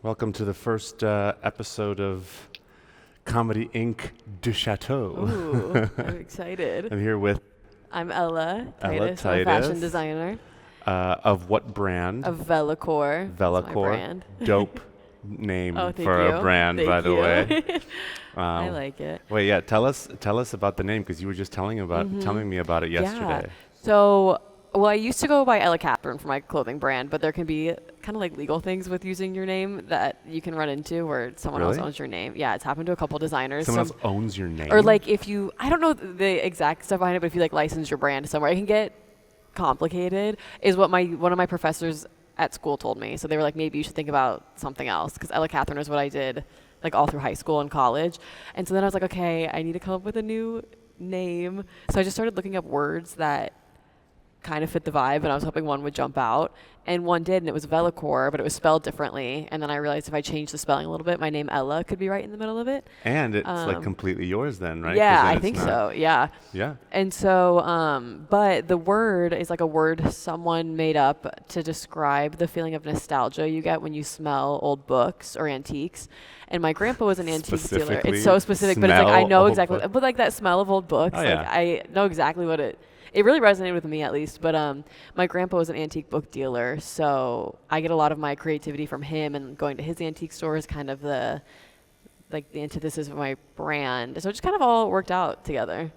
Welcome to the first episode of Comedy Inc. du Château. Ooh, I'm excited. I'm here with I'm Ella Ella Titus. I'm a Titus. fashion designer Of what brand? of Vellachor. That's my Vellachor. brand. Dope name Oh, thank for you. a brand, Thank by the you. way. I like it. Wait, yeah. Tell us about the name because you were just telling me about it yesterday. So, I used to go by Ella Catherine for my clothing brand, but there can be kind of like legal things with using your name that you can run into where someone else owns your name. Yeah, it's happened to a couple designers. Someone else owns your name? Or like if you, I don't know the exact stuff behind it, but if you like license your brand somewhere, it can get complicated, is what one of my professors at school told me. So they were like, maybe you should think about something else, because Ella Catherine is what I did like all through high school and college. And so then I was like, okay, I need to come up with a new name. So I just started looking up words that kind of fit the vibe, and I was hoping one would jump out, and one did, and it was Vellachor, but it was spelled differently. And then I realized if I changed the spelling a little bit, my name Ella could be right in the middle of it. And it's like completely yours then, right? Yeah, I think so. Yeah. Yeah. And so, but the word is like a word someone made up to describe the feeling of nostalgia you get when you smell old books or antiques. And my grandpa was an antique dealer. It's so specific, but it's like I know exactly. But like that smell of old books, like I know exactly what it really resonated with me, at least. But my grandpa was an antique book dealer, so I get a lot of my creativity from him, and going to his antique store is kind of the antithesis of my brand. So it just kind of all worked out together.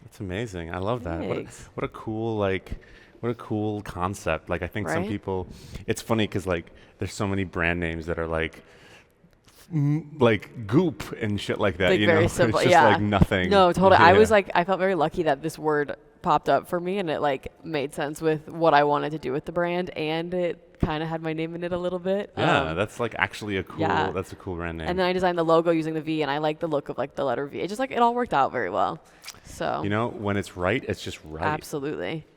That's amazing. I love that. Thanks. What a cool concept. Like I think some people, it's funny because like there's so many brand names that are like goop and shit like that. Like you very know, simple. it's just like nothing. No, totally. Yeah. I felt very lucky that this word popped up for me, and it like made sense with what I wanted to do with the brand, and it kind of had my name in it a little bit. Yeah, that's like actually a cool. Yeah. That's a cool brand name. And then I designed the logo using the V, and I like the look of like the letter V. It just like it all worked out very well. So when it's right, it's just right. Absolutely.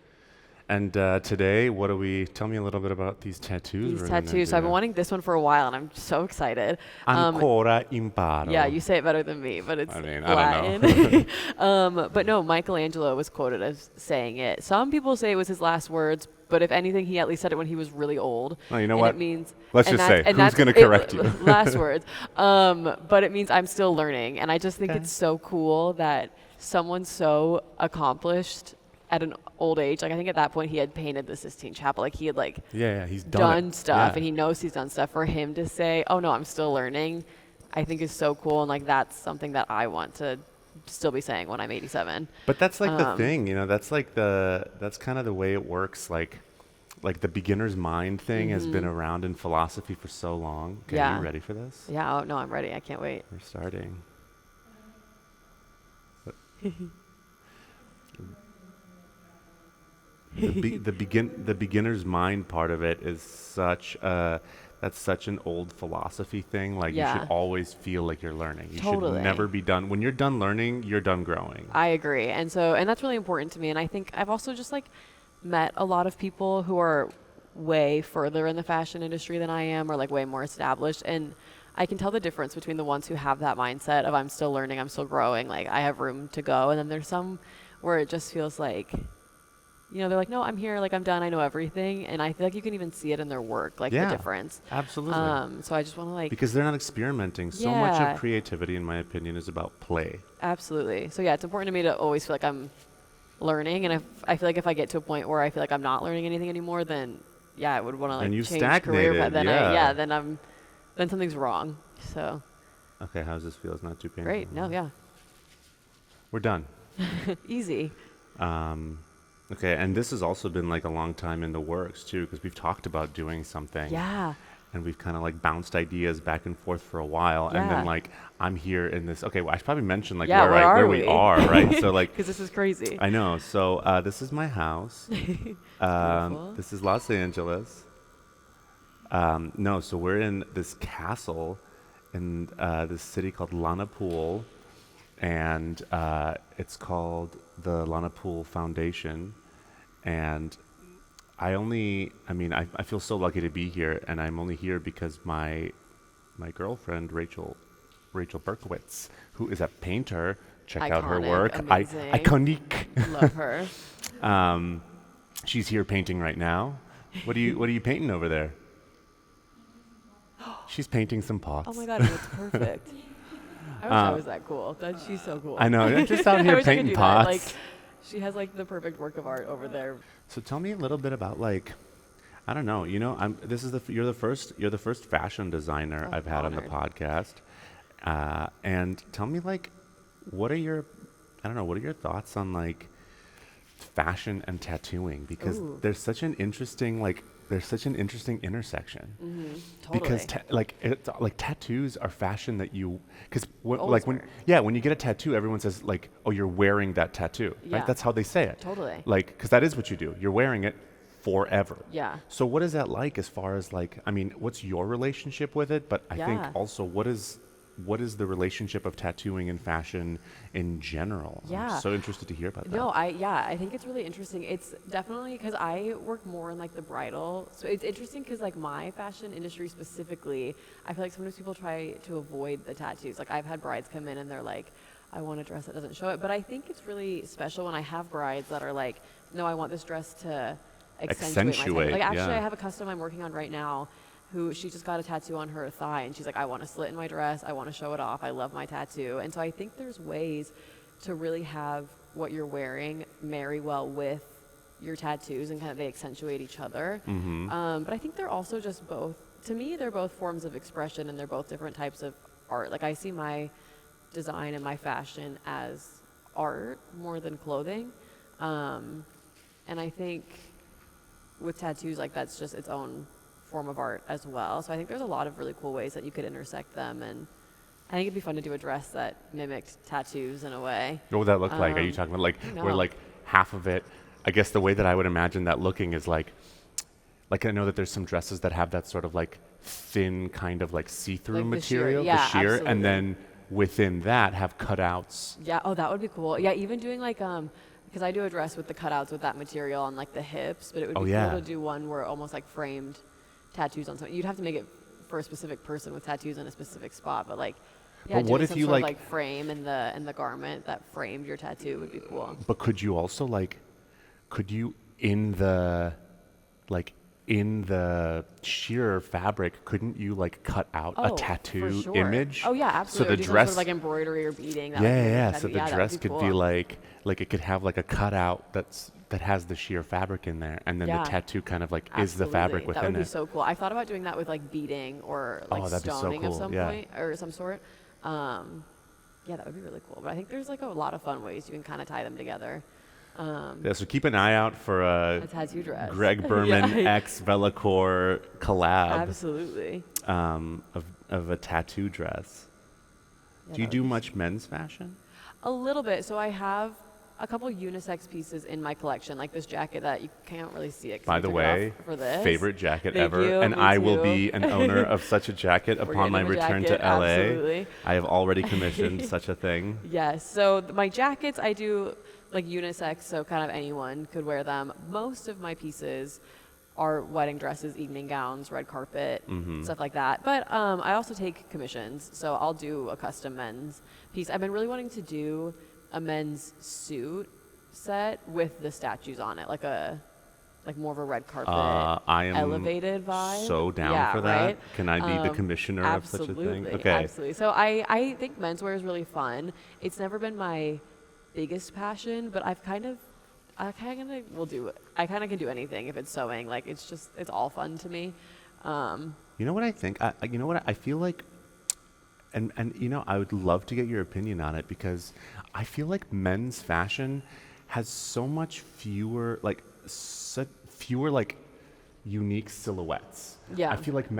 And today, tell me a little bit about these tattoos. These tattoos. So I've been wanting this one for a while, and I'm so excited. Ancora Imparo. Yeah, you say it better than me, but it's Latin. I don't know. But no, Michelangelo was quoted as saying it. Some people say it was his last words, but if anything, he at least said it when he was really old. Oh, you know what? It means, let's just say, who's going to correct you? Last words. But it means I'm still learning, and I just think it's so cool that someone so accomplished at an old age, like I think at that point he had painted the Sistine Chapel, like he had like he's done stuff, and he knows he's done stuff. For him to say, oh no, I'm still learning, I think is so cool, and like that's something that I want to still be saying when I'm 87. But that's like the thing, that's like that's kind of the way it works, like the beginner's mind thing has been around in philosophy for so long. Okay, you ready for this? Yeah, oh no, I'm ready. I can't wait. We're starting. The beginner's mind part of it is such an old philosophy thing. Like you should always feel like you're learning. You should never be done. When you're done learning, you're done growing. I agree. And that's really important to me. And I think I've also just like met a lot of people who are way further in the fashion industry than I am, or like way more established. And I can tell the difference between the ones who have that mindset of I'm still learning, I'm still growing, like I have room to go. And then there's some where it just feels like, they're like, no, I'm here, like I'm done, I know everything. And I feel like you can even see it in their work, like the difference. Absolutely. So I just want to like... Because they're not experimenting. So much of creativity, in my opinion, is about play. Absolutely. So yeah, it's important to me to always feel like I'm learning. And I feel like if I get to a point where I feel like I'm not learning anything anymore, then I would want to like change career. But then then something's wrong. So. Okay, how does this feel? It's not too painful. Great. No, yeah. We're done. Easy. Okay, and this has also been like a long time in the works too, because we've talked about doing something. Yeah. And we've kind of like bounced ideas back and forth for a while, and then like I'm here in this. Okay, well, I should probably mention like where we are, right? So like, because this is crazy. I know. So this is my house. This is Los Angeles. So we're in this castle in this city called Napoule, and it's called the Napoule Foundation. And I feel so lucky to be here, and I'm only here because my girlfriend Rachel Berkowitz, who is a painter, check out her work. Iconic. Love her. She's here painting right now. What are you painting over there? She's painting some pots. Oh my God, it's perfect. I wish I was that cool. She's so cool. I know. You're just out I here wish I could painting do pots. that. Like, she has like the perfect work of art over there. So tell me a little bit about like, I don't know. You know, you're the first fashion designer I've had on the podcast, and tell me like, what are your thoughts on like fashion and tattooing? Because there's such an interesting intersection. Totally. Because tattoos are fashion that you, because when you get a tattoo, everyone says like, oh, you're wearing that tattoo, right? That's how they say it. Totally. Like, because that is what you do. You're wearing it forever. Yeah. So what is that like as far as like, I mean, what's your relationship with it? But I think also what is the relationship of tattooing and fashion in general? Yeah. I'm so interested to hear about that. No, I think it's really interesting. It's definitely because I work more in like the bridal. So it's interesting because like my fashion industry specifically, I feel like sometimes people try to avoid the tattoos. Like I've had brides come in and they're like, I want a dress that doesn't show it. But I think it's really special when I have brides that are like, no, I want this dress to accentuate. Like actually I have a custom I'm working on right now who she just got a tattoo on her thigh and she's like, I want a slit in my dress. I want to show it off. I love my tattoo. And so I think there's ways to really have what you're wearing marry well with your tattoos and kind of they accentuate each other. But I think they're also just both, to me, they're both forms of expression and they're both different types of art. Like I see my design and my fashion as art more than clothing. And I think with tattoos, like that's just its own form of art as well. So I think there's a lot of really cool ways that you could intersect them, and I think it'd be fun to do a dress that mimicked tattoos in a way. What would that look like? Are you talking about like where like half of it, I guess the way that I would imagine that looking is like I know that there's some dresses that have that sort of like thin kind of like see-through Like material, the sheer, the sheer, absolutely. and then within that have cutouts. Yeah, oh, that would be cool. Yeah, even doing like, because I do a dress with the cutouts with that material on like the hips, but it would be cool to do one where almost like framed tattoos on something. You'd have to make it for a specific person with tattoos in a specific spot, but like, yeah, but what if some you sort of, like frame in the garment that framed your tattoo would be cool. But could you also like, could you in the sheer fabric, couldn't you like cut out a tattoo image? Oh yeah, absolutely. So the dress, dress, sort of like embroidery or beading. So the dress could be like it could have like a cutout that has the sheer fabric in there, and then the tattoo kind of like is the fabric within it. That would be so cool. I thought about doing that with like beading or like stoning of some point or some sort. Yeah, that would be really cool. But I think there's like a lot of fun ways you can kind of tie them together. So keep an eye out for a tattoo dress. Greg Berman x Vellachor collab. Absolutely. Of a tattoo dress. Do you do much men's fashion? A little bit. So I have a couple unisex pieces in my collection, like this jacket that you can't really see it. By the way, for this. favorite jacket Thank ever, you, and me I too. will be an owner of such a jacket upon my return to LA. Absolutely. I have already commissioned such a thing. Yes. So my jackets, I do like unisex, so kind of anyone could wear them. Most of my pieces are wedding dresses, evening gowns, red carpet, stuff like that. But I also take commissions, so I'll do a custom men's piece. I've been really wanting to do a men's suit set with the statues on it, like more of a red carpet, I am elevated vibe. So down for that. Right? Can I be the commissioner of such a thing? Okay. Absolutely. So I think menswear is really fun. It's never been my biggest passion, but I kind of can do anything if it's sewing. Like it's all fun to me. You know what I think? I feel like, and I would love to get your opinion on it, because I feel like men's fashion has so much fewer unique silhouettes. Yeah. I feel like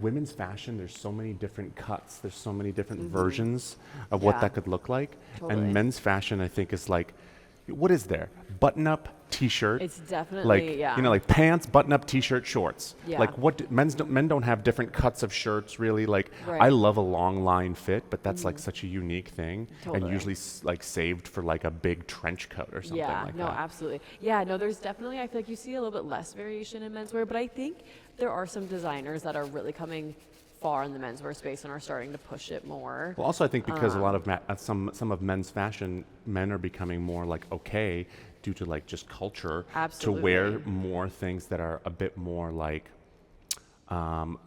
women's fashion, there's so many different cuts, there's so many different versions of what that could look like. Totally. And men's fashion, I think, is like, what is there? Button-up T-shirt. It's definitely like pants, button-up T-shirt, shorts. Yeah. Like men don't have different cuts of shirts really. Like Right. I love a long line fit, but that's like such a unique thing, Totally. and usually like saved for like a big trench coat or something like that. Absolutely. Yeah, no, there's definitely, I feel like you see a little bit less variation in menswear, but I think there are some designers that are really coming far in the menswear space and are starting to push it more. Well, also I think because a lot of some of men's fashion, men are becoming more like okay due to like just culture Absolutely. to wear more things that are a bit more like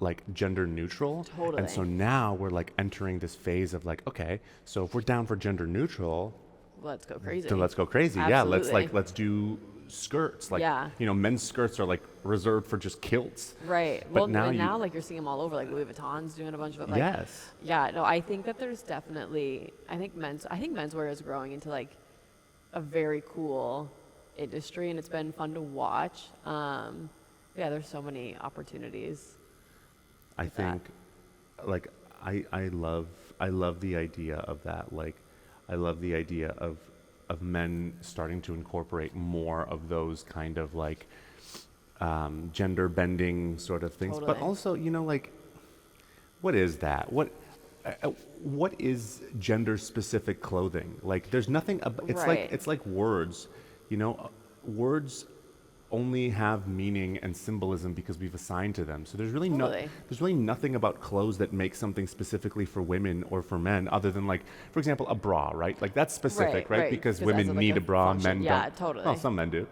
like gender neutral. Totally. And so now we're like entering this phase of like, okay, so if we're down for gender neutral, Let's go crazy. then let's go crazy. Absolutely. Yeah, let's do skirts. Like, Yeah. men's skirts are like reserved for just kilts. Right. But Well, now now like you're seeing them all over. Like Louis Vuitton's doing a bunch of it. Like, yes. Yeah. No, I think that there's definitely. I think menswear is growing into like a very cool industry, and it's been fun to watch. Yeah, there's so many opportunities. I think, like, I love the idea of that. Like, I love the idea of men starting to incorporate more of those kind of like gender bending sort of things. But Totally. also, like, what is that? What is gender specific clothing? Like, there's nothing. Right. It's like words. Words only have meaning and symbolism because we've assigned to them. So there's really Totally. there's really nothing about clothes that makes something specifically for women or for men other than, like, for example, a bra, right? Like, that's specific, right? Because as women like need a bra, function. men Yeah, don't. totally. Well, some men do.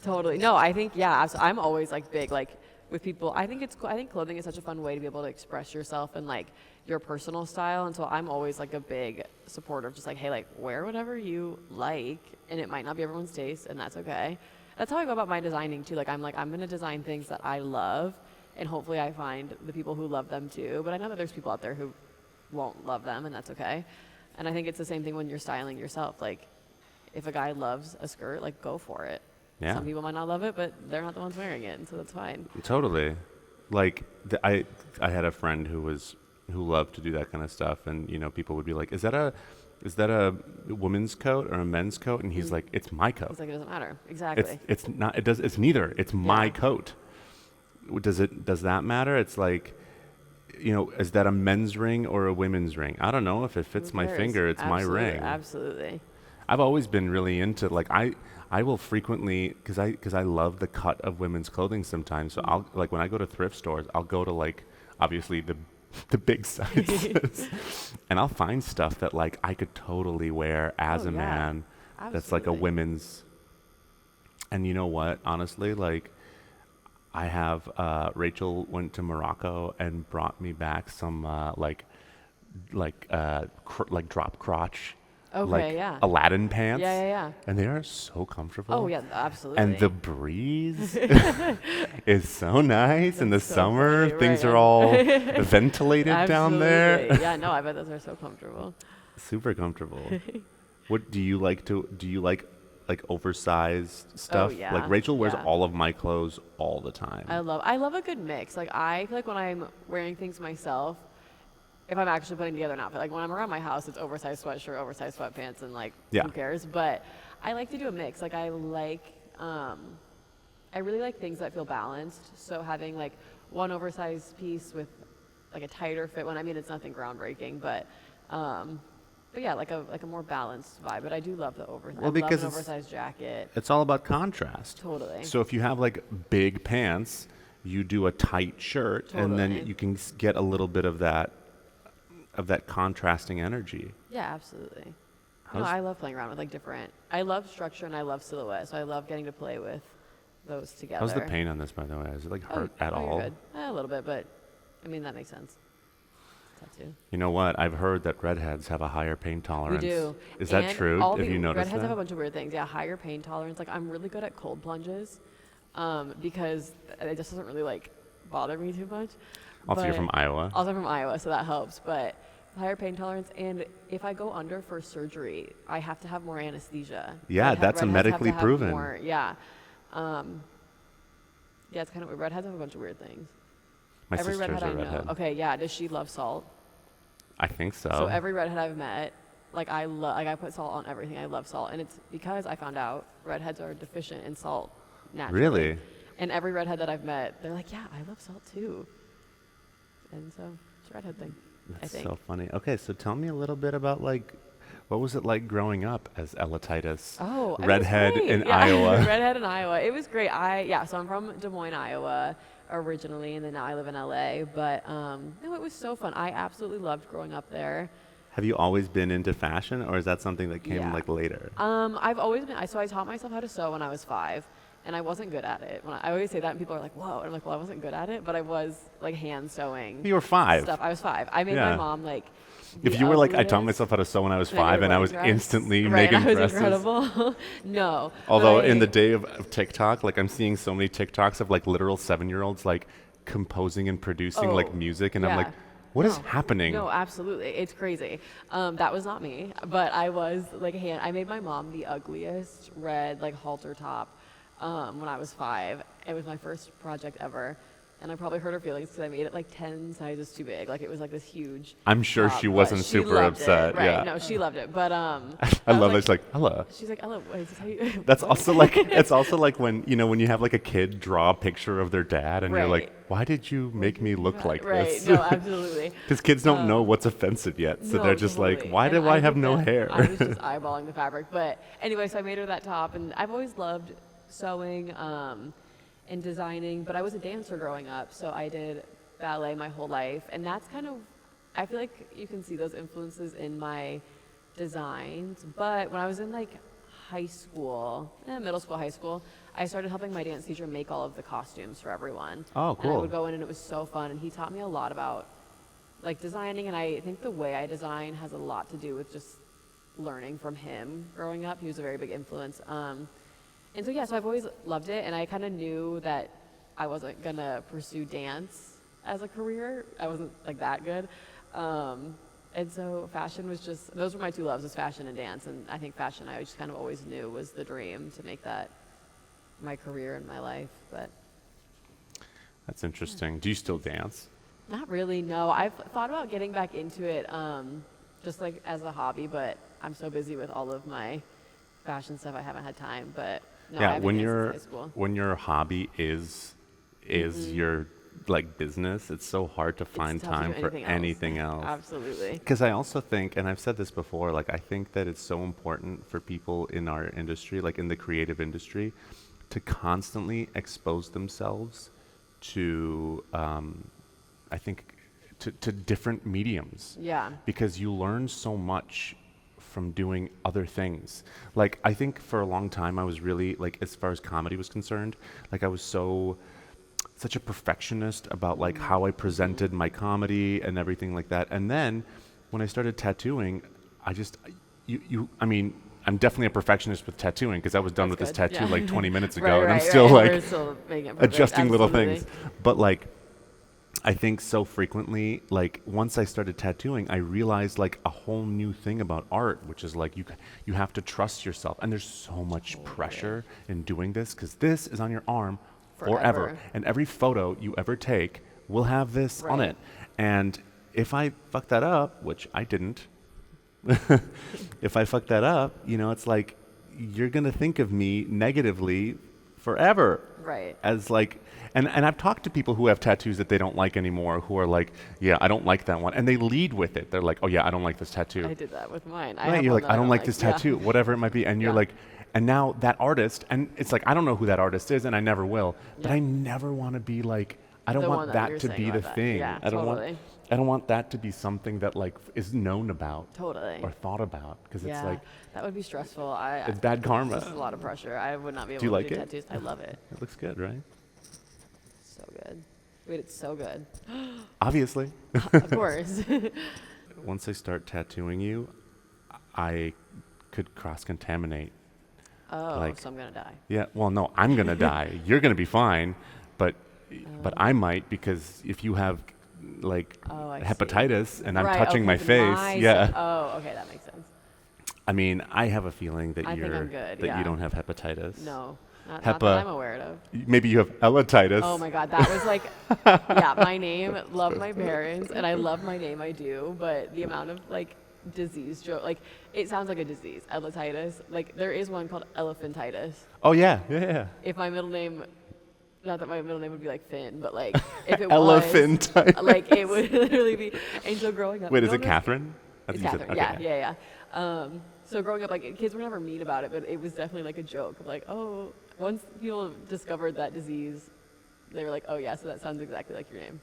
Totally. No, I think I'm always like big like with people. I think it's cool. I think clothing is such a fun way to be able to express yourself and like your personal style. And so I'm always like a big supporter of just like, hey, like wear whatever you like, and it might not be everyone's taste, and that's okay. That's how I go about my designing too. I'm gonna design things that I love, and hopefully I find the people who love them too. But I know that there's people out there who won't love them, and that's okay. And I think it's the same thing when you're styling yourself. Like, if a guy loves a skirt, like go for it. Yeah. Some people might not love it, but they're not the ones wearing it, and so that's fine. Totally. Like, I had a friend who loved to do that kind of stuff, and people would be like, "Is that a woman's coat or a men's coat?" And he's like, "It's my coat." It's like it doesn't matter. Exactly. It's not. It does. It's neither. It's my coat. Does that matter? It's like, is that a men's ring or a women's ring? I don't know. If it fits my finger, it's my ring. Absolutely. I've always been really into, like, I will frequently, because I love the cut of women's clothing sometimes. So I'll, like, when I go to thrift stores, I'll go to, like, obviously the big sizes, and I'll find stuff that, like, I could totally wear as a man. Absolutely. That's like a women's. And you know what? Honestly, like, I have Rachel went to Morocco and brought me back some drop crotch. Okay, like yeah. Aladdin pants. Yeah. And they are so comfortable. Oh yeah, absolutely. And the breeze is so nice in the so summer. funny, Things right, are all ventilated down there. Absolutely. Yeah, no, I bet those are so comfortable. Super comfortable. What do you like like oversized stuff? yeah, Like, Rachel wears yeah. all of my clothes all the time. I love a good mix. Like, I feel like when I'm wearing things myself, if I'm actually putting together an outfit, like when I'm around my house, it's oversized sweatshirt, oversized sweatpants, and like, Yeah. who cares? But I like to do a mix. Like, I really like things that feel balanced. So having like one oversized piece with like a tighter fit one. I mean, it's nothing groundbreaking, but yeah, like a more balanced vibe. But I do love the oversized. Well, because I love an oversized jacket. It's all about contrast. Totally. So if you have like big pants, you do a tight shirt, and then Totally. you can get a little bit of that contrasting energy. Yeah, absolutely. No, How's- I love playing around with like different. I love structure and I love silhouette, so I love getting to play with those together. How's the paint on this, by the way? Is it like hurt at you're all? good. A little bit, but I mean that makes sense. Tattoo. You know what? I've heard that redheads have a higher pain tolerance. We do. Is that And true? all Have the you noticed redheads have a that? bunch of weird things. Yeah, higher pain tolerance. Like, I'm really good at cold plunges, because it just doesn't really like bother me too much. Also, you're But- from Iowa. Also from Iowa, so that helps. But higher pain tolerance, and if I go under for surgery, I have to have more anesthesia. Yeah, that's redheads have medically to have proven. more- yeah. Yeah, it's kind of weird. Redheads have a bunch of weird things. My Every sister's redhead a I know. redhead. Okay, yeah. Does she love salt? I think so. So every redhead I've met, I put salt on everything. I love salt, and it's because I found out redheads are deficient in salt naturally. Really? And every redhead that I've met, they're like, yeah, I love salt too. And so it's a redhead thing. I That's think. so funny. Okay, so tell me a little bit about, like, what was it like growing up as Ella Titus? Oh, it was redhead great. in Yeah, Iowa. redhead in Iowa. It was great. So I'm from Des Moines, Iowa originally, and then now I live in LA. But no, it was so fun. I absolutely loved growing up there. Have you always been into fashion, or is that something that came Yeah. like later? I've always been. So I taught myself how to sew when I was 5, and I wasn't good at it. When I always say that, and people are like, "Whoa!" And I'm like, "Well, I wasn't good at it, but I was like hand sewing." You were 5. Stuff. I was 5. I made my mom like. If you were like, I taught myself how to sew when I was 5, and I was instantly making dresses. Incredible. No. Although in the day of TikTok, like I'm seeing so many TikToks of like literal 7-year-olds like composing and producing like music, and I'm like, what is happening? No, absolutely. It's crazy. That was not me, but I was like I made my mom the ugliest red like halter top when I was 5. It was my first project ever. And I probably hurt her feelings because I made it like 10 sizes too big. Like it was like this huge. I'm sure top, she wasn't she super loved upset. It, right? Yeah. No, she loved it. But I love it. It's like Ella. She's like Ella. Wait, is this how you? That's also like it's also like when when you have like a kid draw a picture of their dad and you're like, why did you make me look like this? Right. No, absolutely. Because kids don't know what's offensive yet, so they're just totally. like, why do I have no hair? I was just eyeballing the fabric. But anyway, so I made her that top, and I've always loved sewing. And designing, but I was a dancer growing up, so I did ballet my whole life, and that's kind of, I feel like you can see those influences in my designs. But when I was in like high school, middle school, high school, I started helping my dance teacher make all of the costumes for everyone. Oh, cool. And I would go in, and it was so fun, and he taught me a lot about like designing, and I think the way I design has a lot to do with just learning from him growing up. He was a very big influence. And so, so I've always loved it, and I kind of knew that I wasn't going to pursue dance as a career. I wasn't, like, that good. And so fashion was just, those were my 2 loves, was fashion and dance, and I think fashion I just kind of always knew was the dream to make that my career and my life, but. That's interesting. Do you still dance? Not really, no. I've thought about getting back into it, just, like, as a hobby, but I'm so busy with all of my fashion stuff, I haven't had time, but. No, yeah, when your hobby is your like business, it's so hard to find time for anything else. Absolutely. Because I also think, and I've said this before, like I think that it's so important for people in our industry, like in the creative industry, to constantly expose themselves to, I think, to different mediums. Yeah. Because you learn so much from doing other things. Like I think for a long time I was really like, as far as comedy was concerned, like I was such a perfectionist about like how I presented my comedy and everything like that. And then when I started tattooing, I just I mean, I'm definitely a perfectionist with tattooing because I was done with this tattoo like 20 minutes ago, and I'm still like adjusting little things. But like I think so frequently, like once I started tattooing, I realized like a whole new thing about art, which is like you have to trust yourself. And there's so much pressure in doing this because this is on your arm forever. And every photo you ever take will have this on it. And if I fuck that up, which I didn't, if I fuck that up, it's like you're going to think of me negatively forever. Right. As like, and I've talked to people who have tattoos that they don't like anymore, who are like, yeah, I don't like that one. And they lead with it. They're like, oh yeah, I don't like this tattoo. I did that with mine. Right, you're like, I don't like this tattoo, whatever it might be. And you're like, and now that artist, and it's like, I don't know who that artist is, and I never will, but I never want to be like, I don't want that to be the thing. Yeah, I don't want that to be something that like is known about or thought about, because it's like, that would be stressful. It's bad karma. It's a lot of pressure. I would not be able to do tattoos. I love it. It looks good, right? So good. Wait, it's so good. Obviously. Of course. Once I start tattooing you, I could cross-contaminate. Oh, so I'm going to die. Yeah, well, no, I'm going to die. You're going to be fine, but I might, because if you have like hepatitis and I'm touching my face, Oh, okay, that makes sense. I mean, I have a feeling that you don't have hepatitis. No, not that I'm aware of. Maybe you have Ella Titus. Oh my God, that was like, my name, love my parents, and I love my name, I do, but the amount of like disease joke, like it sounds like a disease, Ella Titus. Like there is one called elephantitis. Oh yeah. If my middle name, not that my middle name would be like Finn, but like if it was, like it would literally be. Angel growing up. Wait, is it Catherine? It's Catherine. Okay. Yeah. So growing up, like kids were never mean about it, but it was definitely like a joke of like, oh, once people discovered that disease, they were like, oh yeah, so that sounds exactly like your name.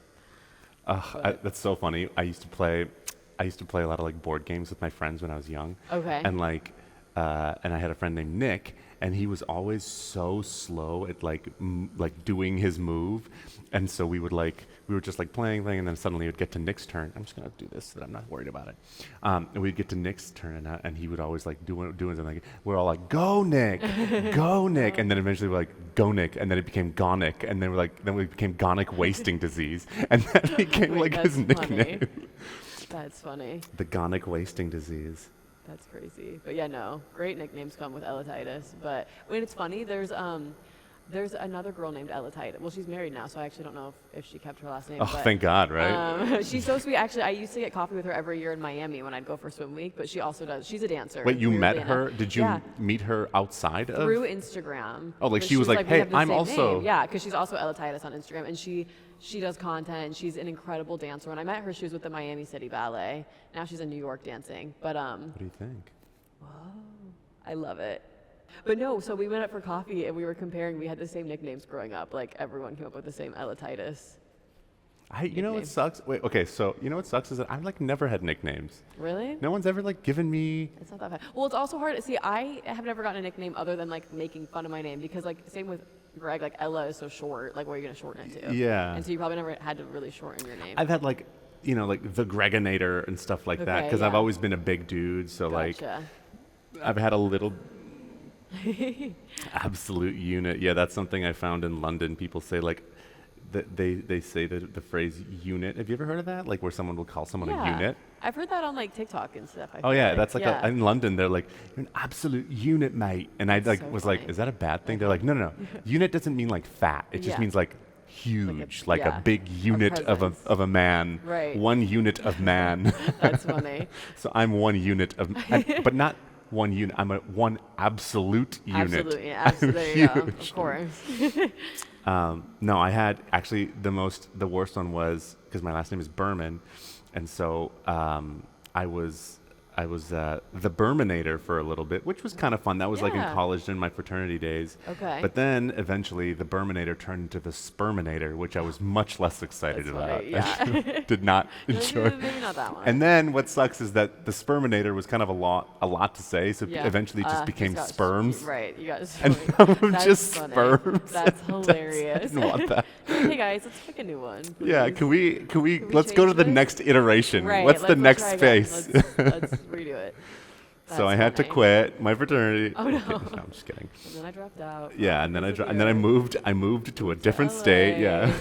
That's so funny. I used to play a lot of like board games with my friends when I was young. Okay. And like, and I had a friend named Nick, and he was always so slow at like doing his move, and so we were just like playing, and then suddenly it would get to Nick's turn. I'm just gonna do this so that I'm not worried about it. And we'd get to Nick's turn, and he would always like doing something. Like, we're all like, "Go Nick, go Nick," and then eventually we're like, "Go Nick," and then it became Gonic, and then we became Gonic wasting disease, and that became Wait, like his that's nickname. funny. That's funny. The Gonic wasting disease. That's crazy. But yeah, no, great nicknames come with Ella Titus. But when it's funny, there's another girl named Ella Titus. Well, she's married now, so I actually don't know if she kept her last name. Oh, but, thank God, right? she's so sweet. Actually, I used to get coffee with her every year in Miami when I'd go for swim week, but she also does. She's a dancer. Wait, you met weirdly her? enough. Did you Yeah, meet her outside of? through Instagram. Oh, like But she was like, we "Hey, have the I'm same also." name. Yeah, because she's also Ella Titus on Instagram, and she does content, and she's an incredible dancer. When I met her, she was with the Miami City Ballet. Now she's in New York dancing. But What do you think? I love it. But no, so we went up for coffee and we were comparing. We had the same nicknames growing up. Like everyone came up with the same Ella Titus. You know what Nickname. sucks? Wait, okay, so you know what sucks is that I've like never had nicknames. Really? No one's ever like given me. It's not that bad. Well, it's also hard. See, I have never gotten a nickname other than like making fun of my name because like same with Greg, like Ella is so short. Like what are you gonna shorten it to? Yeah. And so you probably never had to really shorten your name. I've had like, like the Gregonator and stuff like that Okay, because I've yeah. always been a big dude. So Gotcha. I've had a little absolute unit. Yeah, that's something I found in London. People say like, they say the phrase unit. Have you ever heard of that? Like where someone will call someone a unit? I've heard that on like TikTok and stuff. I Oh feel yeah, like. that's like yeah. in London they're like, "You're an absolute unit, mate," and I That's like so was like, funny. "Is that a bad thing?" They're like, "No. Unit doesn't mean like fat. It just Yeah. means like huge, like yeah, a big unit of presence. a man, Right. one unit of man." That's funny. So I'm one unit of, but not one unit. I'm a one absolute unit. Absolutely. Absolutely. Yeah, of Huge. course. No, I had actually the worst one was because my last name is Berman, and so I was the Berminator for a little bit, which was kind of fun. That was like in Yeah. college during my fraternity days. Okay. But then eventually the Berminator turned into the Sperminator, which I was much less excited That's about. funny, yeah. Did not enjoy. Maybe not that one. And then what sucks is that the Sperminator was kind of a lot to say, so Yeah. eventually it just became sperms. Right. You got And sperms. now I'm That's just funny. sperms. That's I hilarious. didn't want that. Hey guys, let's pick a new one. Yeah, please. can we we let's go to change the this? next iteration. Right. What's the let's next try again. space? Let's redo it. So I had to That's quit my fraternity. Oh, no. No, I'm just kidding. funny. And then I dropped out. Yeah, and then I because of and then I you. moved to a different LA. state. Yeah,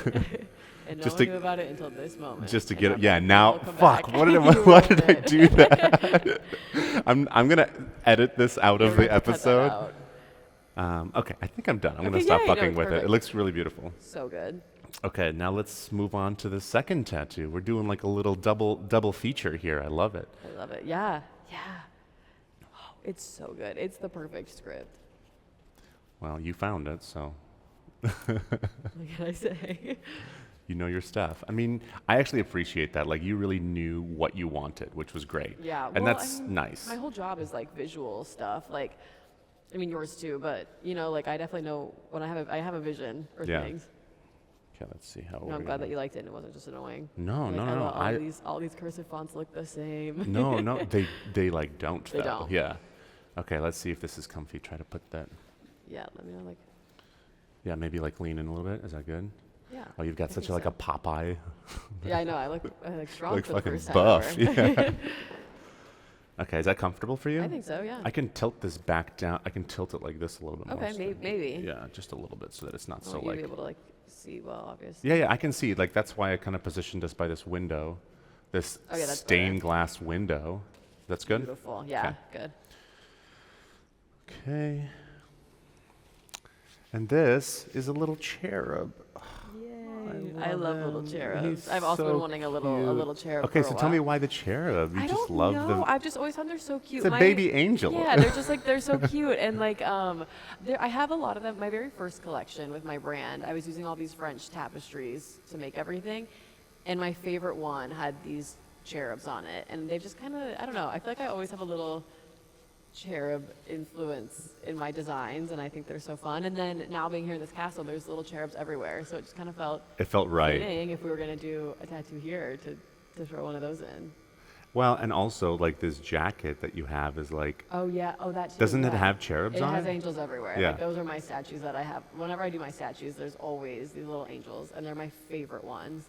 And no Just one to- knew about it until this moment. just to And get it. I'm Yeah, like, now "Welcome fuck. back." What did You why did I ruined it. do that? I'm gonna edit this out You're of gonna the have to cut that episode. out. Okay, I think I'm done. I'm gonna Okay, stop yeah, no, fucking it's with it. It perfect. looks really beautiful. So good. Okay, now let's move on to the second tattoo. We're doing like a little double feature here. I love it. I love it. Yeah. Yeah. Oh, it's so good. It's the perfect script. Well, you found it, so What can I say? you know your stuff. I mean, I actually appreciate that. Like, you really knew what you wanted, which was great. Yeah. And well, that's I mean, nice. My whole job is like visual stuff. Like, I mean yours too, but like I definitely know when I have a vision for Yeah. things. Okay, let's see how. No, I'm glad that you liked it and it wasn't just annoying. No, Like, no, I no. love all these cursive fonts look the same. No. They like don't. They though. don't. Yeah. Okay, let's see if this is comfy. Try to put that. Yeah, let me know. Like, Yeah, maybe like lean in a little bit. Is that good? yeah. Oh, you've got I such think a Popeye. Yeah, I know. I look strong Like for the fucking first time buff. ever. Yeah. Okay, is that comfortable for you? I think so. Yeah. I can tilt this back down. I can tilt it like this a little bit more. Okay, so- maybe. Yeah, just a little bit so that it's not I so want you to like. be able to like see well, obviously. Yeah, I can see. Like that's why I kind of positioned us by this window, this Okay, that's stained better. glass window. That's good. Beautiful. Yeah. Good. Okay. And this is a little cherub. Yay. I love little him. cherubs. He's I've also so been wanting a little cherub. Okay, for so a tell me while. why the cherub? You I just don't love know. I've just always found they're so cute. It's a baby angel. Yeah, they're just like they're so cute and like I have a lot of them. My very first collection with my brand, I was using all these French tapestries to make everything, and my favorite one had these cherubs on it, and they just kind of I don't know. I feel like I always have a little cherub influence in my designs, and I think they're so fun. And then now being here in this castle, there's little cherubs everywhere, so it just kind of felt It felt right. fitting if we were gonna do a tattoo here to throw one of those in. Well, and also like this jacket that you have is like, Oh yeah. Oh, that too. doesn't it Yeah. have cherubs It on has it? angels everywhere. Yeah. Like those are my statues that I have. Whenever I do my statues, there's always these little angels, and they're my favorite ones.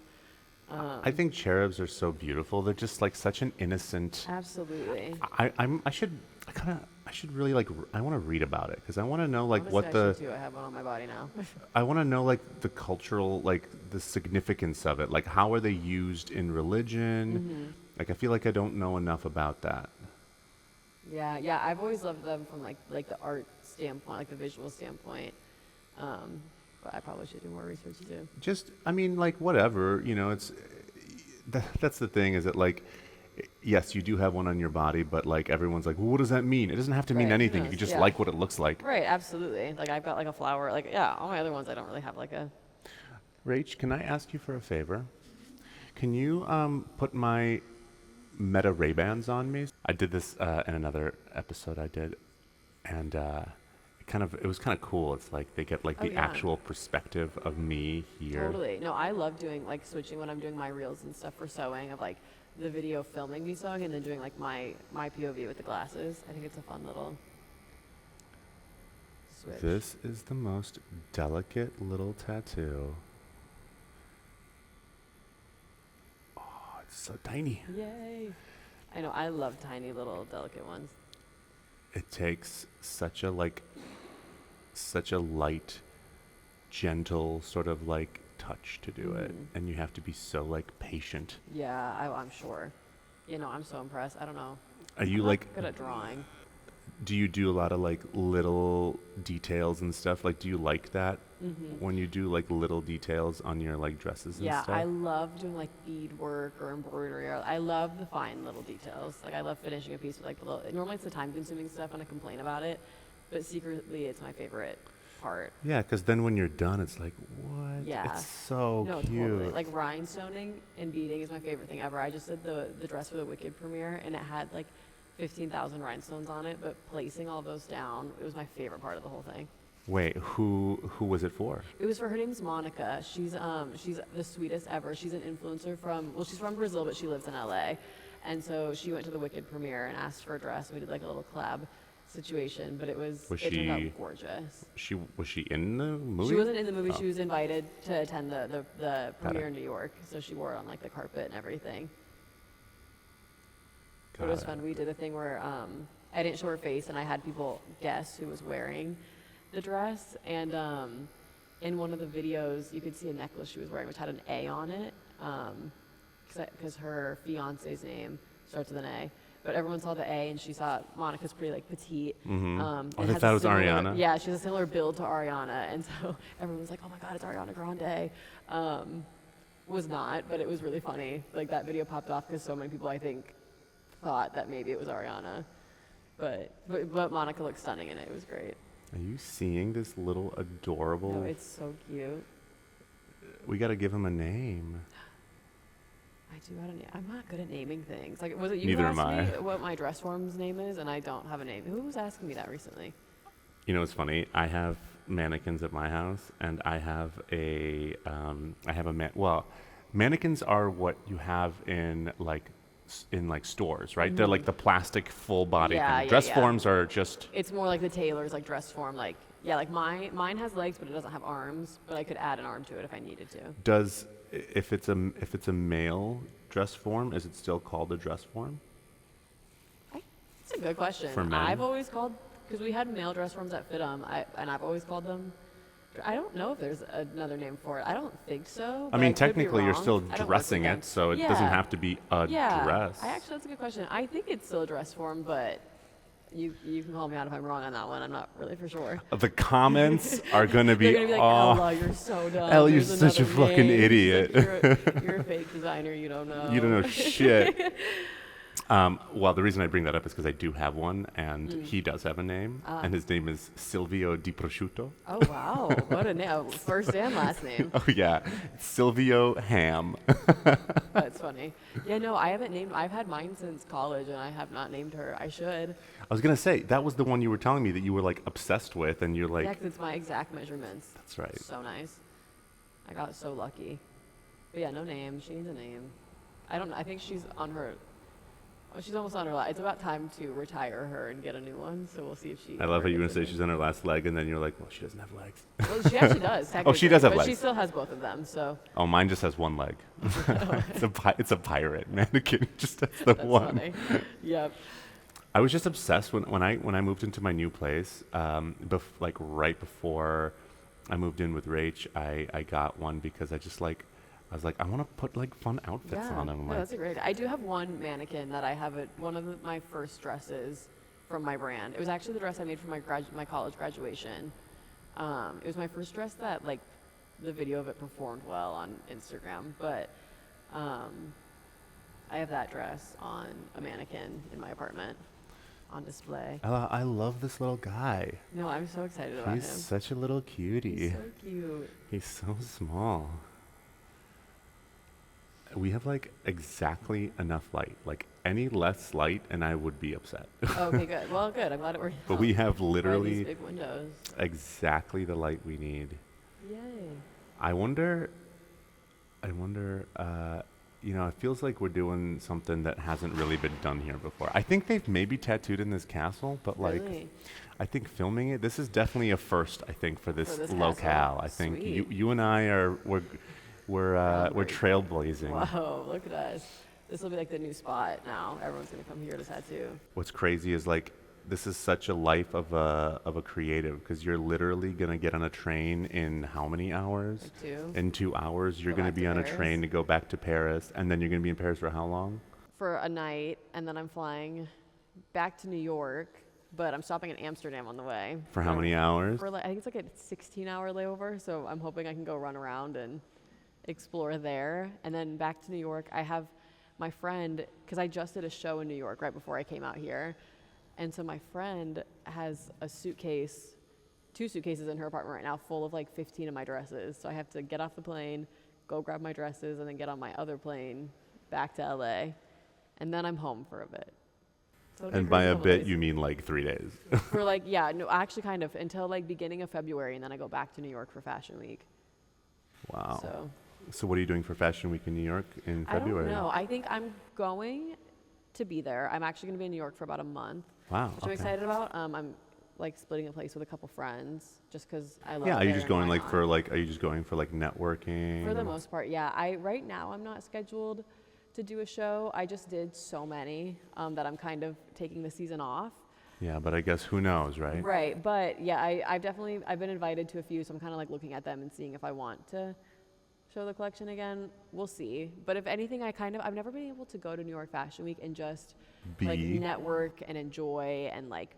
I think cherubs are so beautiful. They're just like such an innocent. Absolutely. I should really like. I want to read about it because I want to know like Honestly, what I the. should too. I have one on my body now. I want to know like the cultural, like the significance of it. Like how are they used in religion? Like I feel like I don't know enough about that. Yeah, yeah. I've always loved them from like the art standpoint, like the visual standpoint. But I probably should do more research too. Just, I mean, like whatever. It's that's the thing is that like. Yes, you do have one on your body, but like everyone's like, well, what does that mean? It doesn't have to mean Right, who anything. You knows? can just Yeah. like what it looks like. Right, absolutely. Like I've got like a flower. Like yeah, all my other ones I don't really have like a. Rach, can I ask you for a favor? Can you put my Meta Ray-Bans on me? I did this in another episode I did, and it was kind of cool. It's like they get like Oh, the yeah. actual perspective of me here. Totally. No, I love doing like switching when I'm doing my reels and stuff for sewing of like the video filming me sewing and then doing like my POV with the glasses. I think it's a fun little switch. This is the most delicate little tattoo. Oh, it's so tiny. Yay. I know, I love tiny little delicate ones. It takes such a light, gentle sort of like touch to do it, and you have to be so like patient. Yeah, I'm sure. I'm so impressed. I don't know. Are you I'm like not good at drawing? do you do a lot of like little details and stuff? Like do you like that when you do like little details on your like dresses and Yeah, stuff? I love doing like bead work or embroidery. I love the fine little details. Like I love finishing a piece with like the little. Normally it's the time-consuming stuff, and I complain about it, but secretly it's my favorite part. Yeah, because then when you're done, it's like, what? Yeah. It's so No, cute. totally. Like rhinestoning and beading is my favorite thing ever. I just did the dress for the Wicked premiere, and it had like 15,000 rhinestones on it. But placing all those down, it was my favorite part of the whole thing. Wait, who was it for? It was for her name's Monica. She's the sweetest ever. She's an influencer she's from Brazil, but she lives in LA. And so she went to the Wicked premiere and asked for a dress. We did like a little collab situation, but it turned out gorgeous. Was she in the movie? She wasn't in the movie. Oh. She was invited to attend the premiere in New York. So she wore it on like the carpet and everything. But it was fun. We did a thing where I didn't show her face, and I had people guess who was wearing the dress. And in one of the videos, you could see a necklace she was wearing, which had an A on it, because her fiance's name starts with an A. But everyone saw the A, and she saw Monica's pretty like petite. They thought it was Ariana? Yeah, she has a similar build to Ariana, and so everyone was like, "Oh my God, it's Ariana Grande." Was not, but it was really funny. Like that video popped off because so many people, I think, thought that maybe it was Ariana. But Monica looked stunning in it. It was great. Are you seeing this little adorable? No, it's so cute. We got to give him a name. I do have a name. I'm not good at naming things. Like, was it you Neither who am asked I. me what my dress form's name is, and I don't have a name? Who was asking me that recently? You know, it's funny. I have mannequins at my house, and I have mannequins are what you have in stores, right? They're like the plastic full body Yeah, thing. yeah, Dress yeah. forms are just. It's more like the tailor's like dress form. Like mine has legs, but it doesn't have arms. But I could add an arm to it if I needed to. If it's a male dress form, is it still called a dress form? That's a good question. For men? I've always called, because we had male dress forms that fit them, and I've always called them. I don't know if there's another name for it. I don't think so. I but mean, could be technically, you're wrong. still I don't work dressing with them. it, so it Yeah. doesn't have to be a dress. That's a good question. I think it's still a dress form, but you can call me out if I'm wrong on that one. I'm not really for sure. The comments are going to They're be, gonna be like, Ella, you're so dumb. Ella, you're There's such a another fucking name." idiot. She's like, you're a fake designer. You don't know. You don't know shit. Well, the reason I bring that up is because I do have one, and he does have a name, and his name is Silvio Di Prosciutto. Oh, wow. What a name. First and last name. Oh, yeah. Silvio Ham. That's funny. Yeah, no, I haven't named. I've had mine since college, and I have not named her. I should. I was going to say, that was the one you were telling me that you were, like, obsessed with, and you're like... Yeah, 'cause it's my exact measurements. That's right. So nice. I got so lucky. But yeah, no name. She needs a name. I think she's on her Well, she's almost on her last. It's about time to retire her and get a new one. So we'll see if she. I love how ever you're gets gonna a say new she's on her last leg, and then you're like, well, she doesn't have legs. Well, she actually does. Oh, she does have but legs. She still has both of them. So. Oh, mine just has one leg. It's a pirate mannequin. Just has the That's one. funny. Yep. I was just obsessed when I moved into my new place. Like right before I moved in with Rach, I got one because I was like I want to put like fun outfits on. And I'm no, like, that's a great. I do have one mannequin that I have one of my first dresses from my brand. It was actually the dress I made for my college graduation. It was my first dress that like the video of it performed well on Instagram, but I have that dress on a mannequin in my apartment on display. Ella, I love this little guy. No, I'm so excited about him. He's such a little cutie. He's so cute. He's so small. We have like exactly enough light. Like any less light and I would be upset. Okay, good. Well, good. I'm glad it worked out. But we have These literally big windows. exactly the light we need. Yay. I wonder, it feels like we're doing something that hasn't really been done here before. I think they've maybe tattooed in this castle, but like, Really? I think filming it, this is definitely a first, I think, for this locale. castle. I think Sweet. you and I we're trailblazing. Whoa, look at us. This will be like the new spot now. Everyone's going to come here to tattoo. What's crazy is like, this is such a life of a creative because you're literally gonna get on a train in how many hours? Like 2. In 2 hours, you're Go gonna back be to on a Paris. train to go back to Paris, and then you're gonna be in Paris for how long? For a night, and then I'm flying back to New York, but I'm stopping in Amsterdam on the way. For how many hours? For like, I think it's like a 16-hour layover, so I'm hoping I can go run around and explore there. And then back to New York, I have my friend, because I just did a show in New York right before I came out here. And so my friend has a suitcase, 2 suitcases in her apartment right now full of like 15 of my dresses. So I have to get off the plane, go grab my dresses, and then get on my other plane back to LA. And then I'm home for a bit. So it'll be And by crazy a couple bit, days. you mean like 3 days. For like, yeah, no, actually kind of until like beginning of February, and then I go back to New York for Fashion Week. Wow. So So what are you doing for Fashion Week in New York in February? I don't know. I think I'm going to be there. I'm actually going to be in New York for about a month. Wow. Which I'm excited about. I'm like splitting a place with a couple friends just because I love Yeah, it are you there just and going why like not? for like, are you just going for like networking? For the most part, yeah. Right now I'm not scheduled to do a show. I just did so many that I'm kind of taking the season off. Yeah, but I guess who knows, right? Right, but yeah, I've been invited to a few, so I'm kind of like looking at them and seeing if I want to show the collection again. We'll see. But if anything, I've never been able to go to New York Fashion Week and just like network and enjoy and like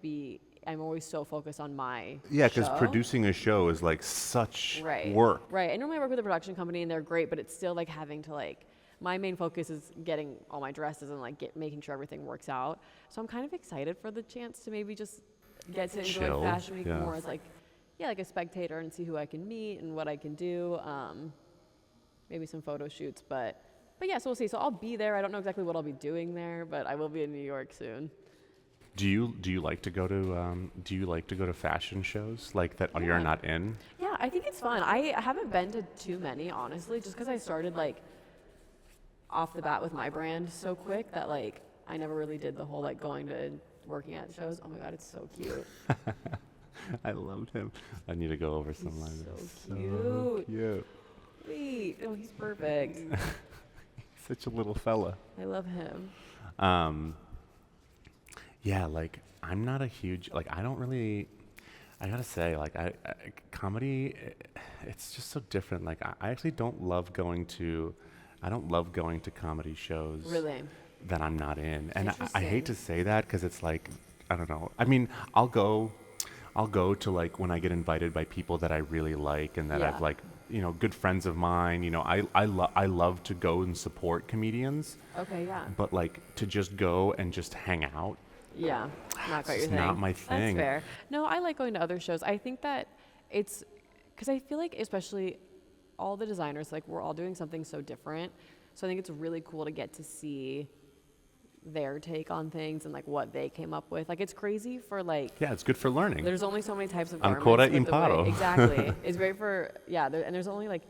I'm always so focused on my Yeah, because show. producing a show is like such Right. work. Right. I normally work with a production company and they're great, but it's still like having to like, my main focus is getting all my dresses and like making sure everything works out. So I'm kind of excited for the chance to maybe just get to enjoy Chill, Fashion Week yeah. more as like a spectator and see who I can meet and what I can do. Maybe some photo shoots, but yeah, so we'll see. So I'll be there. I don't know exactly what I'll be doing there, but I will be in New York soon. Do you like to go to fashion shows like that you're not in? Yeah, I think it's fun. I haven't been to too many, honestly, just because I started like off the bat with my brand so quick that like I never really did the whole like going to working at shows. Oh my god, it's so cute. I loved him. I need to go over some He's lines. so cute. Cute. Wait, oh, he's perfect. Such a little fella. I love him. Yeah, like I'm not a huge like I don't really. I gotta say, like comedy, it's just so different. Like I actually don't love going to. I don't love going to comedy shows. Really? That I'm not in, and I Interesting. hate to say that because it's like I don't know. I mean, I'll go to like when I get invited by people that I really like and that Yeah. I've like good friends of mine. I love to go and support comedians, Okay, yeah. but like to just go and just hang out. Yeah, not quite your It's thing. not my thing. That's fair. No, I like going to other shows. I think that it's because I feel like especially all the designers, like we're all doing something so different. So I think it's really cool to get to see their take on things and like what they came up with. Like it's crazy for like Yeah, it's good for learning. there's only so many types of garments. Ancora with the way- Imparo. Exactly. It's great for and there's only like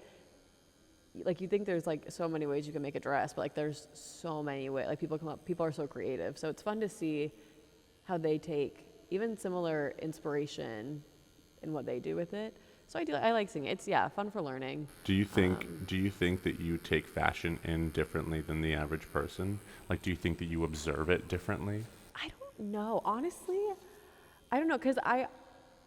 like you think there's like so many ways you can make a dress, but like there's so many ways. Like people are so creative. So it's fun to see how they take even similar inspiration in what they do with it. So I like seeing it. It's fun for learning. Do you think that you take fashion in differently than the average person? Like, do you think that you observe it differently? I don't know. Honestly, I don't know, because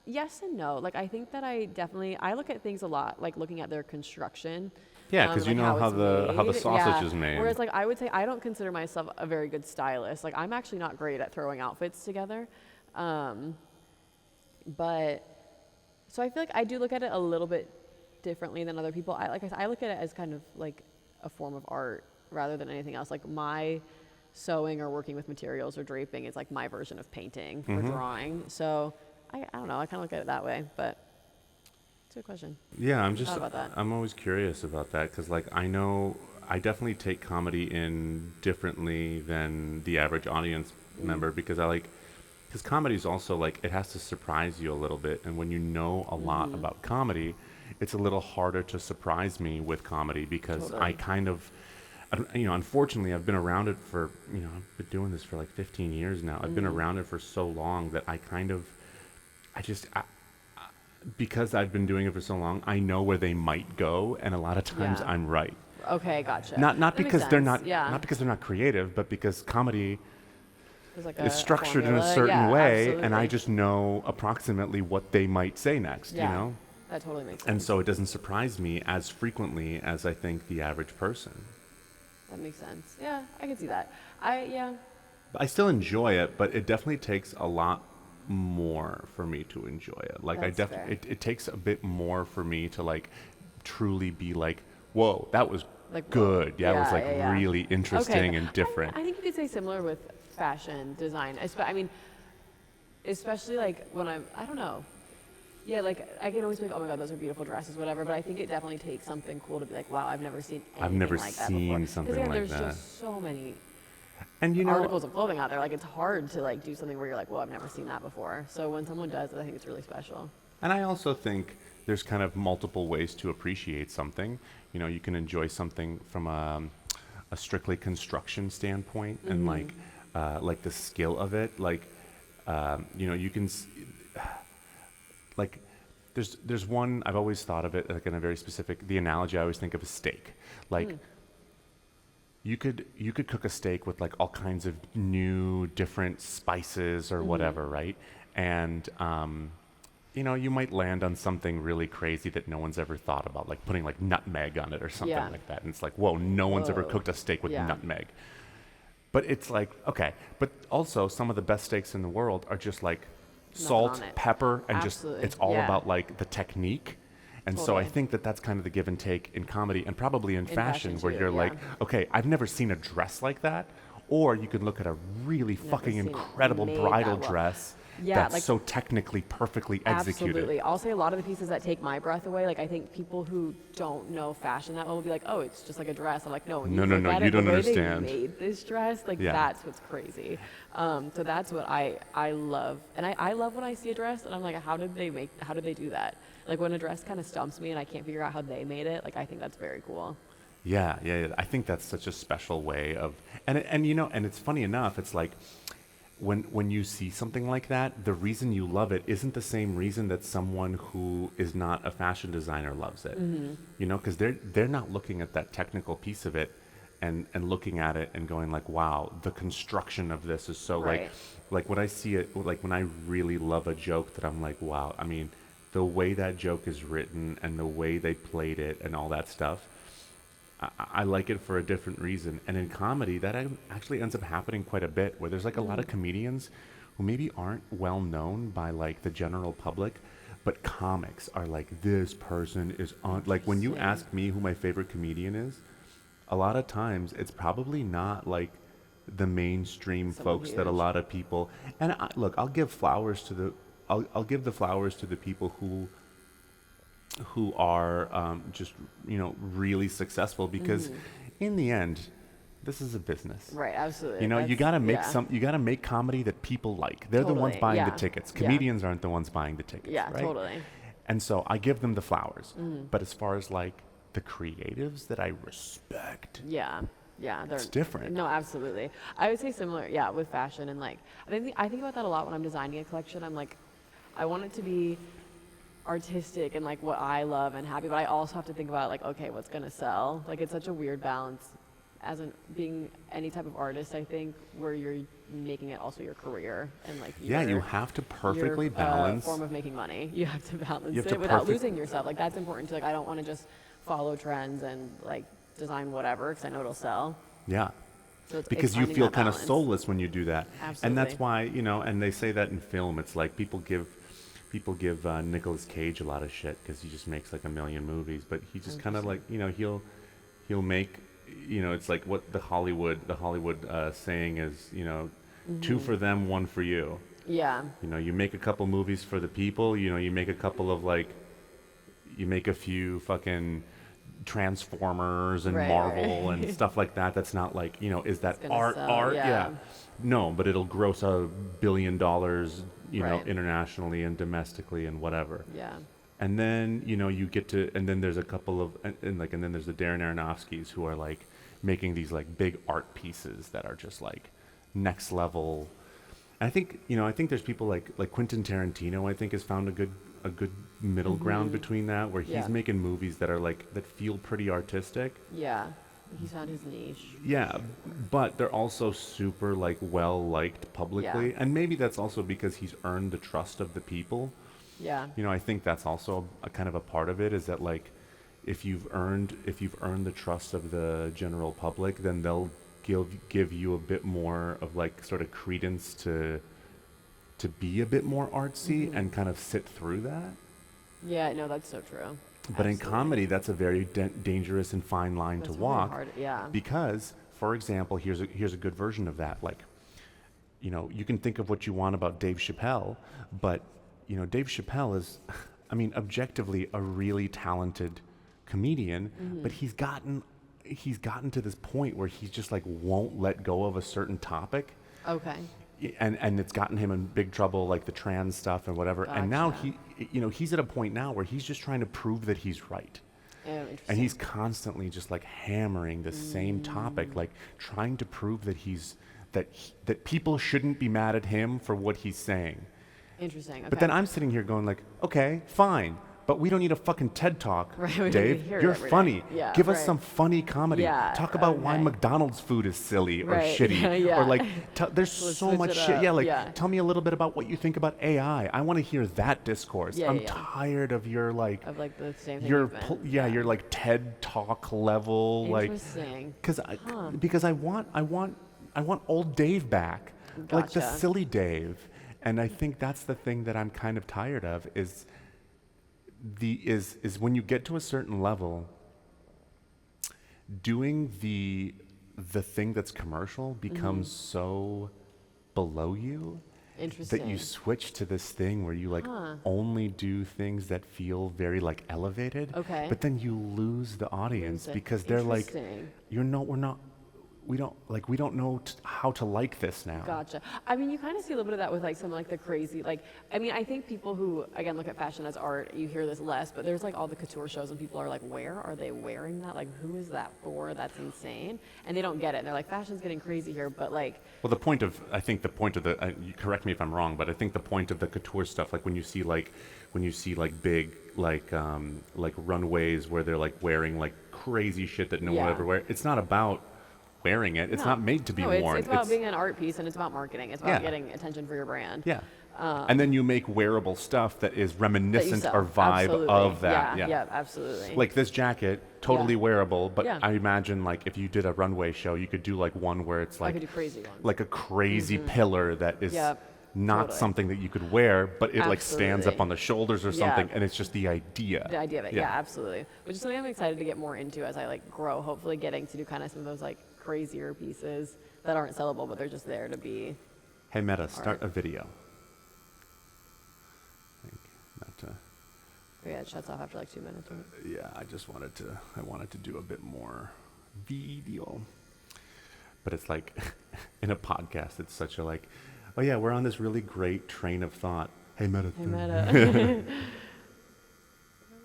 yes and no. Like, I think that I look at things a lot, like looking at their construction. Yeah, because you know how the sausage is made. Whereas, like, I would say I don't consider myself a very good stylist. Like, I'm actually not great at throwing outfits together. But so I feel like I do look at it a little bit differently than other people. I look at it as kind of like a form of art rather than anything else. Like, my sewing or working with materials or draping is like my version of painting or drawing. So I don't know. I kind of look at it that way, but it's a good question. Yeah, I'm always curious about that because, like, I know I definitely take comedy in differently than the average audience member because because comedy is also like, it has to surprise you a little bit. And when you know a lot about comedy, it's a little harder to surprise me with comedy because unfortunately, I've been around it for, I've been doing this for like 15 years now. I've been around it for so long that because I've been doing it for so long, I know where they might go, and a lot of times I'm right. Okay, gotcha. Not because they're not because they're not creative, but because comedy is structured in a certain way, absolutely. and I just know approximately what they might say next. That totally makes sense. And so it doesn't surprise me as frequently as I think the average person. That makes sense. Yeah, I can see that. I still enjoy it, but it definitely takes a lot more for me to enjoy it. Like, it takes a bit more for me to like truly be like, whoa, that was like good. It was like really interesting and different. I think you could say similar with fashion design. Especially like when I don't know. Yeah, like I can always be like, oh my god, those are beautiful dresses, whatever. But I think it definitely takes something cool to be like, wow, I've never seen anything like that before. Something like there's that. There's just so many and articles of clothing out there. Like, it's hard to like do something where you're like, well, I've never seen that before. So when someone does it, I think it's really special. And I also think there's kind of multiple ways to appreciate something. You can enjoy something from a strictly construction standpoint and like the skill of it. Like, you can like there's one I've always thought of it like in a very specific. The analogy I always think of is steak. Like, you could cook a steak with like all kinds of new different spices or whatever, right? And you might land on something really crazy that no one's ever thought about, like putting like nutmeg on it or something like that. And it's like, whoa, no one's ever cooked a steak with nutmeg. But it's like, okay. But also, some of the best steaks in the world are just like salt, pepper, and Absolutely. it's all about like the technique. And so I think that's kind of the give and take in comedy and probably in fashion where you're like, okay, I've never seen a dress like that. Or you could look at a really fucking incredible bridal dress that's like, so technically perfectly executed. Absolutely. I'll say a lot of the pieces that take my breath away, like I think people who don't know fashion that well will be like, oh, it's just like a dress. I'm like, no, no, you don't understand. They made this dress, like that's what's crazy. So that's what I love. And I love when I see a dress and I'm like, how did they do that? Like, when a dress kind of stumps me and I can't figure out how they made it, like I think that's very cool. Yeah. I think that's such a special way of, and it's funny enough, it's like, when you see something like that, the reason you love it isn't the same reason that someone who is not a fashion designer loves it. Because they're not looking at that technical piece of it and looking at it and going like, wow, the construction of this is so like when I see it, like when I really love a joke that I'm like, wow, I mean, the way that joke is written and the way they played it and all that stuff, I like it for a different reason. And in comedy, that actually ends up happening quite a bit, where there's like a lot of comedians who maybe aren't well known by like the general public, but comics are like, this person is on. Like, when you ask me who my favorite comedian is, a lot of times it's probably not like the mainstream folks that a lot of people. And I'll give flowers to the. I'll give the flowers to the people who are just really successful, because in the end, this is a business. Right, absolutely. You gotta make comedy that people like. They're the ones buying the tickets. Comedians aren't the ones buying the tickets. Yeah, right? totally. And so I give them the flowers. But as far as like the creatives that I respect. Yeah. Yeah, It's different. No, absolutely. I would say similar, yeah, with fashion and like I think about that a lot when I'm designing a collection. I'm like, I want it to be artistic and like what I love and happy, but I also have to think about like, okay, what's gonna sell? Like it's such a weird balance as being any type of artist, I think, where you're making it also your career and like You have to perfectly balance form of making money. You have to balance have it to without losing yourself. Like that's important too. Like I don't want to just follow trends and like design whatever because I know it'll sell. Yeah. So Because you feel kind of soulless when you do that. Absolutely. And that's why, and they say that in film. It's like people give Nicolas Cage a lot of shit because he just makes like a million movies, but he just kind of like, he'll make, it's like what the Hollywood saying is, two for them, one for you. Yeah. You make a couple movies for the people, you make a couple of like, you make a few fucking Transformers and Marvel and stuff like that. That's not like, is that art? Yeah. No, but it'll gross $1 billion, internationally and domestically and whatever. Yeah. And then, you get to, and then there's a couple of, and then there's the Darren Aronofskys who are like making these like big art pieces that are just like next level. And I think there's people like Quentin Tarantino, I think has found a good middle ground between that, where he's making movies that are like, that feel pretty artistic. Yeah. He's found his niche. Yeah, but they're also super like well liked publicly. Yeah. And maybe that's also because he's earned the trust of the people. Yeah. I think that's also a kind of a part of it, is that like if you've earned the trust of the general public, then they'll give you a bit more of like sort of credence to be a bit more artsy and kind of sit through that. Yeah, no, that's so true. But in comedy, that's a very dangerous and fine line to walk. Hard, yeah. Because, for example, here's a good version of that. Like, you can think of what you want about Dave Chappelle, but Dave Chappelle is, objectively a really talented comedian, but he's gotten to this point where he's just like won't let go of a certain topic. Okay. And it's gotten him in big trouble, like the trans stuff and whatever. Gotcha. And now he's at a point now where he's just trying to prove that he's right. Oh, interesting. And he's constantly just like hammering the same topic, like trying to prove that people shouldn't be mad at him for what he's saying. Interesting. Okay. But then I'm sitting here going like, okay, fine. But we don't need a fucking TED Talk, Dave. You're funny. Yeah, Give us some funny comedy. Yeah, Talk about why McDonald's food is silly or shitty. Yeah. Or like, there's so much shit. Tell me a little bit about what you think about AI. I want to hear that discourse. I'm tired of your like, of like the same thing. Your like TED Talk level. Interesting. Because I want old Dave back. Gotcha. Like the silly Dave. And I think that's the thing that I'm kind of tired of is when you get to a certain level, doing the thing that's commercial becomes so below you that you switch to this thing where you like only do things that feel very like elevated. Okay. But then you lose the audience because they're like, we don't know how to like this now. Gotcha. You kind of see a little bit of that with like some like the crazy, I think people who, again, look at fashion as art, you hear this less, but there's like all the couture shows and people are like, where are they wearing that? Like, who is that for? That's insane. And they don't get it. And they're like, fashion's getting crazy here, but like. Well, I think the point of the, you correct me if I'm wrong, but I think the point of the couture stuff, like when you see big, like runways where they're like wearing like crazy shit that no one ever wear, it's not about wearing it. It's not made to be worn. It's about being an art piece, and it's about marketing. It's about getting attention for your brand. Yeah. And then you make wearable stuff that is reminiscent or vibe of that. Yeah, absolutely. Like this jacket, totally wearable, but I imagine like if you did a runway show, you could do like one where it's like, I could do crazy ones. like a crazy pillar that is not something that you could wear, but it like stands up on the shoulders or something, and it's just the idea. The idea of it, absolutely. Which is something I'm excited to get more into as I like grow, hopefully getting to do kind of some of those like crazier pieces that aren't sellable, but they're just there to be. Hey Meta, start a video. Yeah, it shuts off after like 2 minutes. Right? Yeah, I wanted to do a bit more video. But it's like, in a podcast, it's such a like, oh yeah, we're on this really great train of thought. Hey Meta. Hey Meta.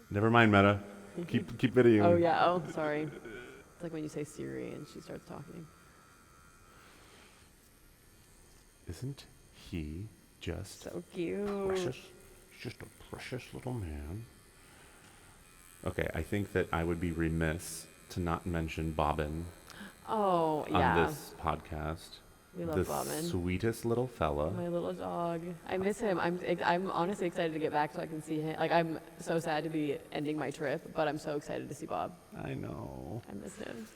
Never mind Meta. keep videoing. Oh yeah. Oh, sorry. It's like when you say Siri and she starts talking. Isn't he just So cute. precious? Just a precious little man. Okay, I think that I would be remiss to not mention Bobbin Oh on yeah. this podcast. We love The Bobbin. sweetest little fella. My little dog. I miss him. I'm honestly excited to get back so I can see him. Like, I'm so sad to be ending my trip, but I'm so excited to see Bob. I know. I miss him.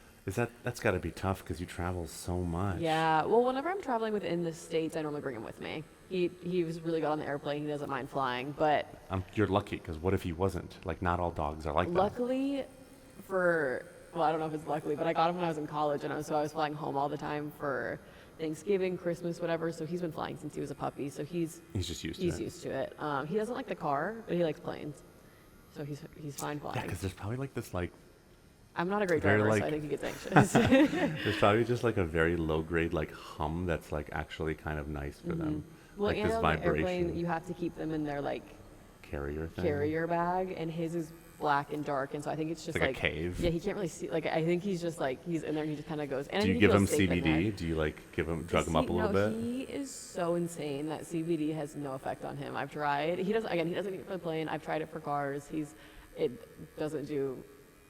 That's got to be tough because you travel so much. Yeah. Well, whenever I'm traveling within the States, I normally bring him with me. He was really good on the airplane. He doesn't mind flying, but You're lucky because what if he wasn't? Like, not all dogs are like that. luckily well, I don't know if it's luckily, but I got him when I was in college, and I was flying home all the time for Thanksgiving, Christmas, whatever. So he's been flying since he was a puppy. So he's just used to it. used to it. He doesn't like the car, but he likes planes. So he's fine flying. Yeah, because there's probably like this like I'm not a great very, driver, like- so I think he gets anxious. there's probably just like a very low grade like hum that's like actually kind of nice for them. Well, like and this on the vibration airplane, you have to keep them in their like carrier thing. carrier bag, and his is black and dark, and so I think it's just Like a cave. Yeah, he can't really see. Like, I think he's just like he's in there, and he just kind of goes. And I Do you think he give him feels safe at CBD? night. Do you like drug him up a little No, bit? he is so insane that CBD has no effect on him. I've tried. He doesn't eat it for the plane. I've tried it for cars. It doesn't do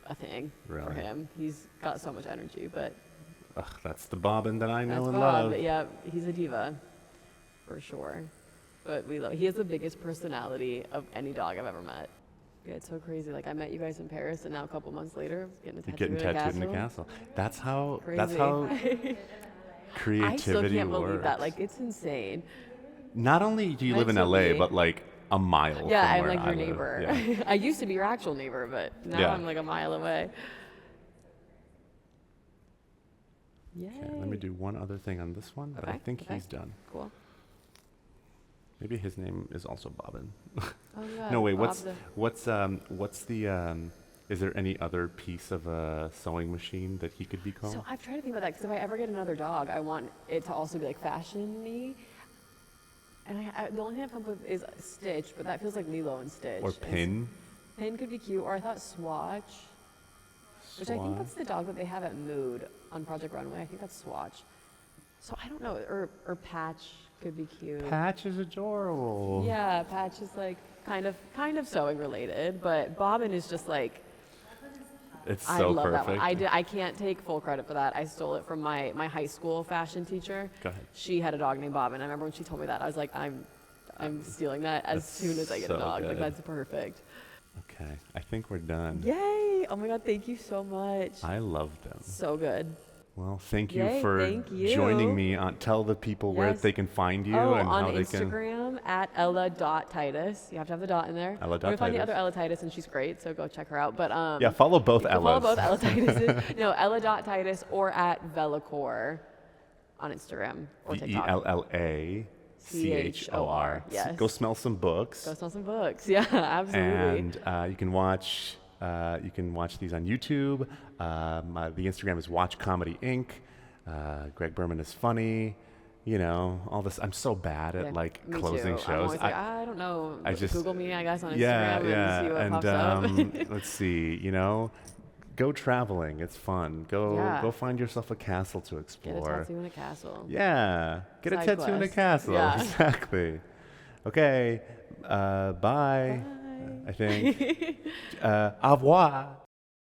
a thing for Really? him. He's got so much energy, but Ugh, that's the Bobbin that I know that's and Bob. love. Yeah, he's a diva, for sure. But he has the biggest personality of any dog I've ever met. Yeah, it's so crazy. Like, I met you guys in Paris, and now a couple months later, getting a You're tattoo getting in a tattooed in a castle. castle. That's how Crazy. creativity I still can't believe works. that. Like, it's insane. Not only do you live in Meant to LA, be. but like a mile Yeah, from I'm where like I your live. neighbor. Yeah. I used to be your actual neighbor, but now Yeah. I'm like a mile away. Yay. Okay, let me do one other thing on this one, but I Okay, think okay. he's done. Cool. Maybe his name is also Bobbin. Oh, yeah. No, wait. Bob What's the? Is there any other piece of a sewing machine that he could be called? So I've tried to think about that, because if I ever get another dog, I want it to also be like fashion-y. And the only thing I've come up with is Stitch, but that feels like Lilo and Stitch. Or Pin? Pin could be cute, or I thought Swatch, which I think Swat? that's the dog that they have at Mood on Project Runway. I think that's Swatch. So I don't know, or Patch could be cute. Patch is adorable. Yeah, Patch is like kind of sewing related, but Bobbin is just like, It's I so love perfect. that one. I can't take full credit for that. I stole it from my high school fashion teacher. Go ahead. She had a dog named Bobbin. I remember when she told me that, I was like, I'm stealing that as That's soon as I get a so dog. Like, good. that's perfect. Okay, I think we're done. Yay! Oh my God, thank you so much. I love them. So good. Well, thank you Yay, for thank you. joining me. Tell the people where Yes. they can find you Oh, and how on they can. Instagram at Ella.Titus. You have to have the dot in there. Ella You can find the Titus. other Ella Titus, and she's great, so go check her out. But Yeah, follow both you can follow Ellas. both Ella Tituses. No, Ella.Titus or at Vellachor on Instagram or TikTok. Vellachor. Yes. Go smell some books. Go smell some books. Yeah, absolutely. And you can watch these on YouTube. The Instagram is Watch Comedy Inc. Greg Berman is funny. You know, all this. I'm so bad at Yeah, like me closing too. shows. I'm always like, I don't know. I just- Google me, I guess, on Instagram yeah, and see what pops up. let's see. You know, go traveling. It's fun. Yeah. Go find yourself a castle to Get a explore. tattoo in a castle. Yeah, get a Side tattoo in a quest. castle. Yeah. Exactly. Okay. Bye. Bye. I think. Au revoir.